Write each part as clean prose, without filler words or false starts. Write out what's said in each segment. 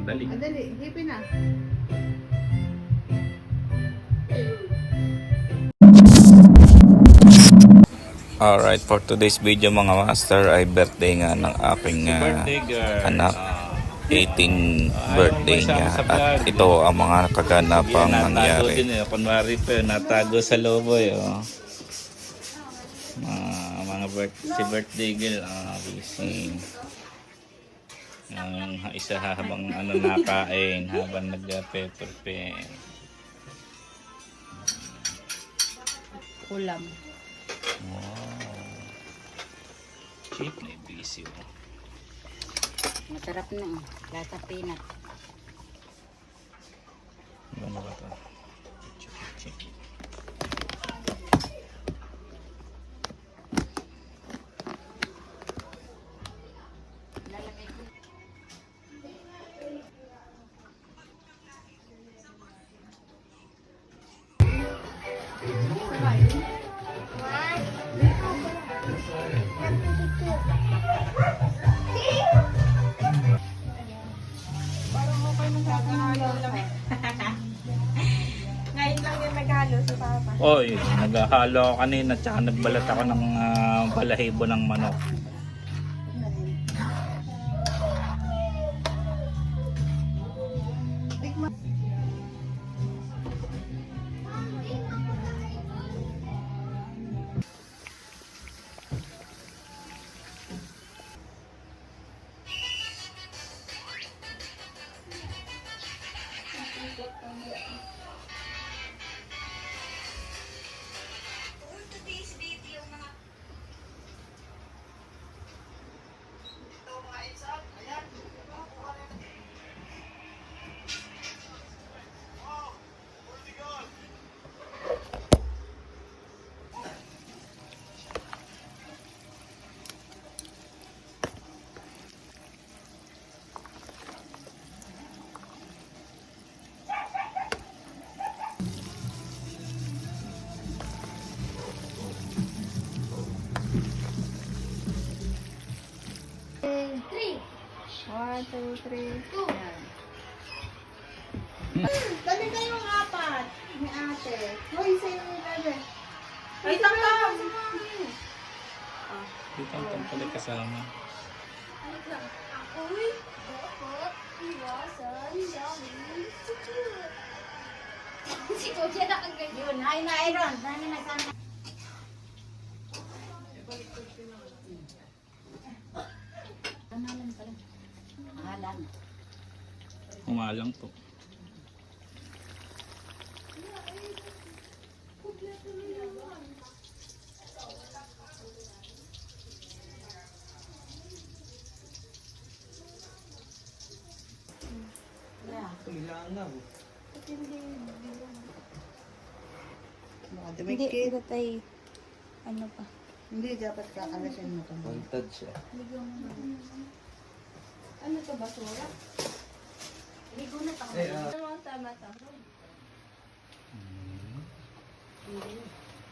Dali. Dali, hipin na. Alright, for today's video mga master ay birthday nga ng aking Birthday girl. anak. 18 birthday niya at ito ang mga kaganapang Natago nangyari. din eh. Kunwari pa yun, natago sa loboy. Oh. Si birthday girl. Busy. Yung isa habang nakain, habang nag-pepper pen. Ulam. Wow. Cheap na busy. Oh. Masarap na. Lasa peanut. Ano ba ito? Cheap. Ngayon lang yung naghalo si Papa. Oy, naghahalo ako kanina tsaka nagbalat ako ng balahibo ng manok. One, two, three. Dali kayong apat. Ni ate. Hoy, sa'yo ni Dali. Ay, takam! Dito ang pala kasama. Uy, dapat iwasan dahil secure. Si Kuya na ang ganyan. Yun, ay na iron. Dali na sana. Pangalan pala. Pangalan. Umalang po. Hindi, dapat ay ano pa. Hindi, dapat kakalasin mo ito. Ano to, basura? Ligo na tao. Ano tama-tama?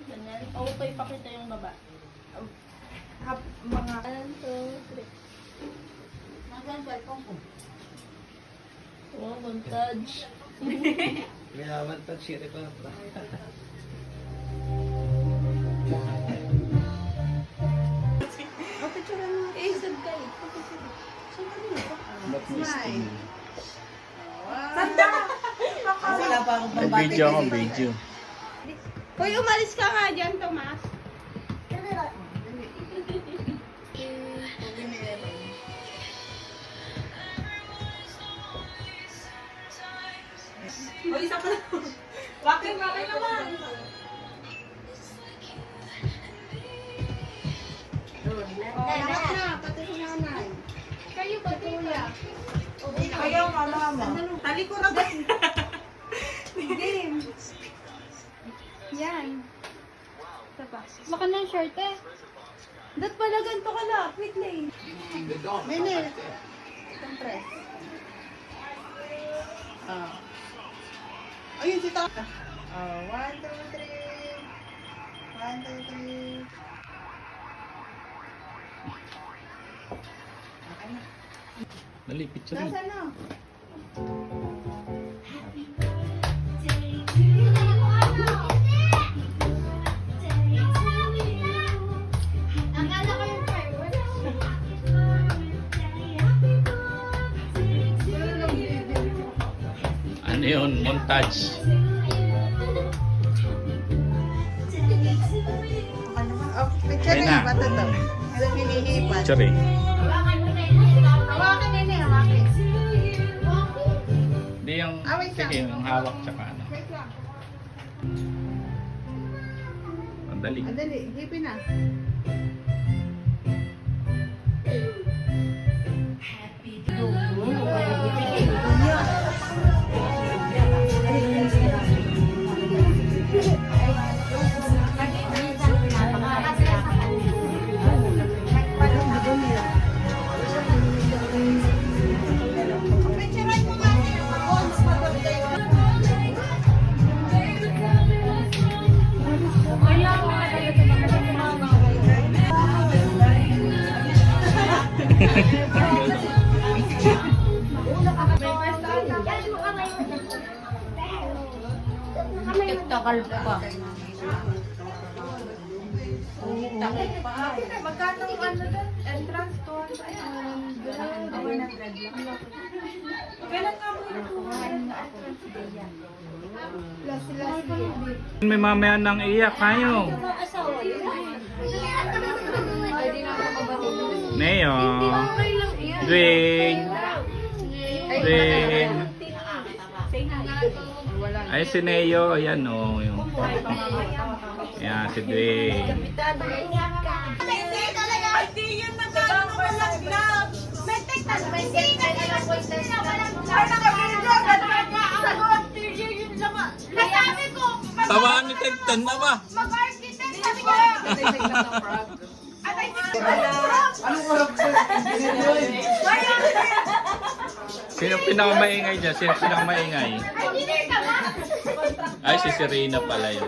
Ganyan. O, ito ipakita yung baba. Mga 1, 2, 3. Nasaan cellphone ko? Oh, montage. Eh, sad kayo. Smile. Sanda! Wala pa akong May pambati. video ako, video. Hoy, umalis ka nga dyan, Tomas. Hoy, isa pa lang. Bakit naman? Lahat na, pati si nanay. Kayo ba, Kuya? Ayaw, mama. Talikuran ba? Game. Yan. Isa pa. Baka ng shirt eh. Dapat pala ganito ka lapit na eh. Minute. Siyempre. Ayun si Tata. 1, 2, 3. 1, 2, 3. Okay na. Dali, picture mo. Nasaan na? Ano yun? Montage. Oh, picture Ayun na na. ba ito? Ano hinihipan? Picture eh. Hawakan nene, hawakan. Hindi yung, wait lang. sige, yung hawak tsaka ano. Wait lang. Madali. Andali, hipin na. Takal pa. Magkano ano doon? Entrance to? Kailan ka mo May mamaya nang iyak kayo. Neo. Dwayne. Dwayne. Ay, si Neo. Ayan o. Ayan, si Dwayne. Hindi talaga. Hindi yun magkano walang love. May tektas, may sikat na lang po sa sagot. Yun lang. Nasabi ko, Tawaan ni Tegtan na ba? mag-architect. Sabi ko, Sino pinakamaingay dyan? Sino pinakamaingay? engineer ka ba? Ay, si Serena pala yun.